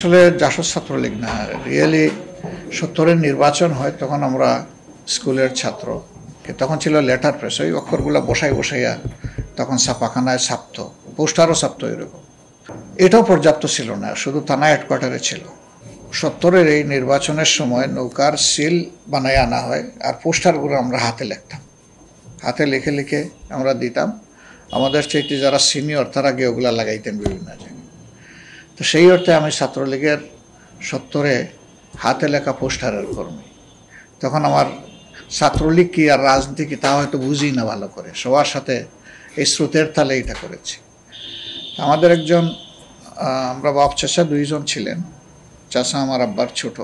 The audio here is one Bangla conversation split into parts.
আসলে জাসদ ছাত্রলীগ না, রিয়েলি ৭০-এর নির্বাচন হয় তখন আমরা স্কুলের ছাত্র, তখন ছিল লেটার প্রেস, ওই অক্ষরগুলো বসাইয়া তখন ছাপাখানায় ছাপতো, পোস্টারও ছাপতো এরকম। এটাও পর্যাপ্ত ছিল না, শুধু থানা হেডকোয়ার্টারে ছিল। ৭০-এর এই নির্বাচনের সময় নৌকার সিল বানায় আনা হয়, আর পোস্টারগুলো আমরা হাতে লিখতাম, হাতে লিখে লিখে আমরা দিতাম। আমাদের চাইতে যারা সিনিয়র তারা গিয়ে ওগুলা লাগাইতেন বিভিন্ন জায়গায়। তো সেই অর্থে আমি ছাত্রলীগের ৭০-এ হাতে লেখা পোস্টারের কর্মী। তখন আমার ছাত্রলীগ কি আর রাজনীতি কি তা হয়তো বুঝি না ভালো করে, সবার সাথে এই স্রোতের তালে এটা করেছি। আমাদের একজন আমরা বাপ চাচা দুইজন ছিলেন, চাচা আমার আব্বার ছোট,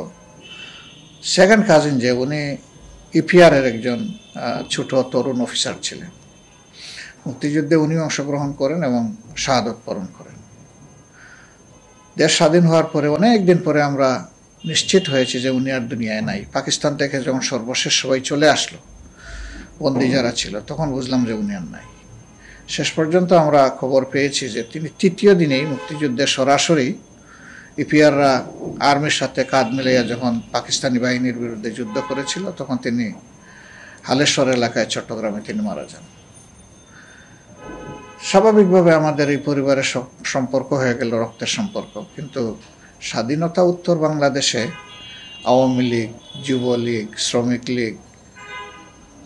সেকেন্ড কাজিন যে উনি ইপিআরের একজন ছোট তরুণ অফিসার ছিলেন। মুক্তিযুদ্ধে উনি অংশগ্রহণ করেন এবং শাহাদত বরণ করেন। দেশ স্বাধীন হওয়ার পরে অনেক দিন পরে আমরা নিশ্চিত হয়েছি যে উনি আর দুনিয়ায় নাই। পাকিস্তান থেকে যখন সর্বশেষ সবাই চলে আসলো, বন্দী যারা ছিল, তখন বুঝলাম যে উনি আর নাই। শেষ পর্যন্ত আমরা খবর পেয়েছি যে তিনি তৃতীয় দিনেই মুক্তিযুদ্ধে সরাসরি ইপিআররা আর্মির সাথে কাঁধ মিলাইয়া যখন পাকিস্তানি বাহিনীর বিরুদ্ধে যুদ্ধ করেছিল, তখন তিনি হালেশ্বর এলাকায় চট্টগ্রামে তিনি মারা যান। স্বাভাবিকভাবে আমাদের এই পরিবারের সম্পর্ক হয়ে গেল রক্তের সম্পর্ক। কিন্তু স্বাধীনতা উত্তর বাংলাদেশে আওয়ামী লীগ, যুবলীগ, শ্রমিক লীগ,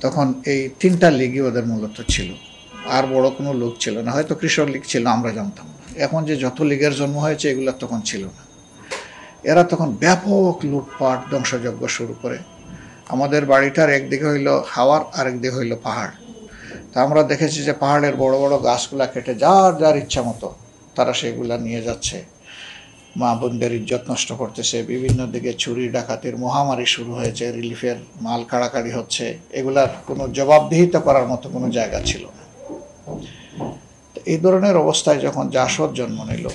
তখন এই তিনটা লীগই ওদের মূলত ছিল, আর বড় কোনো লোক ছিল না। হয়তো কৃষক লীগ ছিল, আমরা জানতাম না। এখন যে যত লীগের জন্ম হয়েছে এগুলো তখন ছিল না। এরা তখন ব্যাপক লুটপাট ধ্বংসযজ্ঞ শুরু করে। আমাদের বাড়িটার একদিকে হইল হাওয়ার, আরেকদিকে হইল পাহাড়। তা আমরা দেখেছি যে পাহাড়ের বড় বড় গাছগুলা কেটে যার যার ইচ্ছা মতো তারা সেগুলা নিয়ে যাচ্ছে, মা বোনদের ইজ্জত নষ্ট করতেছে। বিভিন্ন দিকে চুরি ডাকাতির মহামারী শুরু হয়েছে, রিলিফের মাল কাড়াকাড়ি হচ্ছে। এগুলার কোনো জবাবদিহিতা করার মতো কোনো জায়গা ছিল না। এই ধরনের অবস্থায় যখন জাসদ জন্ম নিল,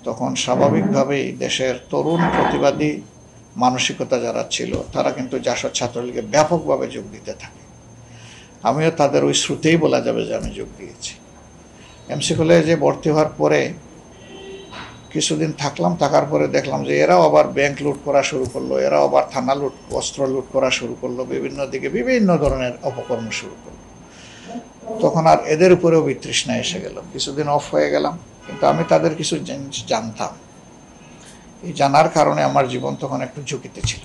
তখন স্বাভাবিকভাবেই দেশের তরুণ প্রতিবাদী মানসিকতা যারা ছিল তারা কিন্তু জাসদ ছাত্রলীগে ব্যাপকভাবে যোগ দিতে থাকে। আমিও তাদের ওই শ্রুতেই বলা যাবে যে আমি যোগ দিয়েছি। এমসি কলেজে ভর্তি হওয়ার পরে কিছুদিন থাকলাম, থাকার পরে দেখলাম যে এরাও আবার ব্যাংক লুট করা শুরু করলো, এরাও আবার থানা লুট, অস্ত্র লুট করা শুরু করলো, বিভিন্ন দিকে বিভিন্ন ধরনের অপকর্ম শুরু করলো। তখন আর এদের উপরেও বিতৃষ্ণা এসে গেল, কিছুদিন অফ হয়ে গেলাম। কিন্তু আমি তাদের কিছু জিনিস জানতাম। এই জানার কারণে আমার জীবন তখন একটু ঝুঁকিতে ছিল।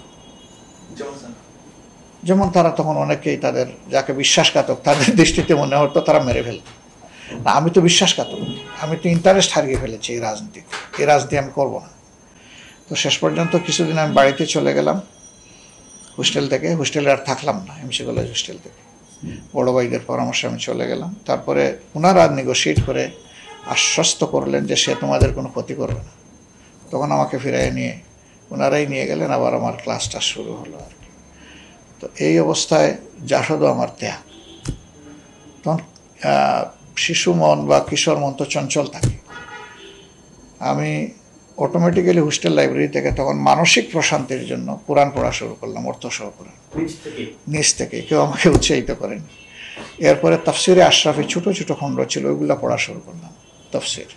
যেমন তারা তখন অনেকেই তাদের যাকে বিশ্বাসঘাতক তাদের দৃষ্টিতে মনে হতো তারা মেরে ফেলত না। আমি তো বিশ্বাসঘাতক, আমি তো ইন্টারেস্ট হারিয়ে ফেলেছি এই রাজনীতিতে, এই রাজনীতি আমি করবো না। তো শেষ পর্যন্ত কিছুদিন আমি বাড়িতে চলে গেলাম হোস্টেল থেকে। হোস্টেলে আর থাকলাম না, এমসি কলেজ হোস্টেল থেকে বড় ভাইদের পরামর্শে আমি চলে গেলাম। তারপরে ওনারা নেগোশিয়েট করে আশ্বস্ত করলেন যে সে তোমাদের কোনো ক্ষতি করবে না। তখন আমাকে ফিরাই নিয়ে ওনারাই নিয়ে গেলেন, আবার আমার ক্লাসটা শুরু হলো আর কি। তো এই অবস্থায় জাসদও আমার দেয়া। তখন শিশু মন বা কিশোর মন তো চঞ্চল থাকে। আমি অটোমেটিক্যালি হোস্টেল লাইব্রেরি থেকে তখন মানসিক প্রশান্তির জন্য কোরআন পড়া শুরু করলাম, অর্থসহ কোরআন, নিজ থেকে। কেউ আমাকে উৎসাহিত করেনি। এরপরে তাফসিরে আশরাফি ছোটো ছোটো খণ্ড ছিল, ওইগুলো পড়া শুরু করলাম, তাফসির।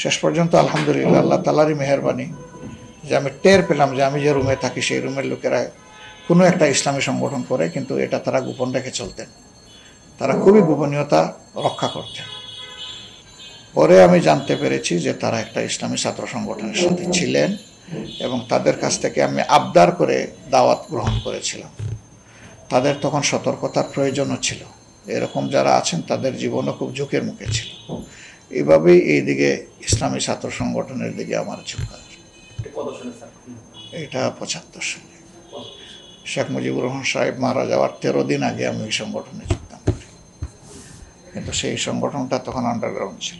শেষ পর্যন্ত আলহামদুলিল্লাহ আল্লাহ তাআলারই মেহেরবানি যে আমি টের পেলাম যে আমি যে রুমে থাকি সেই রুমের লোকেরা কোনো একটা ইসলামী সংগঠন করে, কিন্তু এটা তারা গোপন রেখে চলতেন, তারা খুবই গোপনীয়তা রক্ষা করতেন। পরে আমি জানতে পেরেছি যে তারা একটা ইসলামী ছাত্র সংগঠনের সাথে ছিলেন এবং তাদের কাছ থেকে আমি আবদার করে দাওয়াত গ্রহণ করেছিলাম। তাদের তখন সতর্কতার প্রয়োজনও ছিল, এরকম যারা আছেন তাদের জীবনও খুব ঝুঁকির মুখে ছিল। এইভাবেই এই দিকে ইসলামী ছাত্র সংগঠনের দিকে আমার ঝুঁকা। এটা ৭৫ সালে শেখ মুজিবুর রহমান সাহেব মারা যাওয়ার ১৩ দিন আগে আমি ওই সংগঠনে যোগদান করি। কিন্তু সেই সংগঠনটা তখন আন্ডারগ্রাউন্ড ছিল।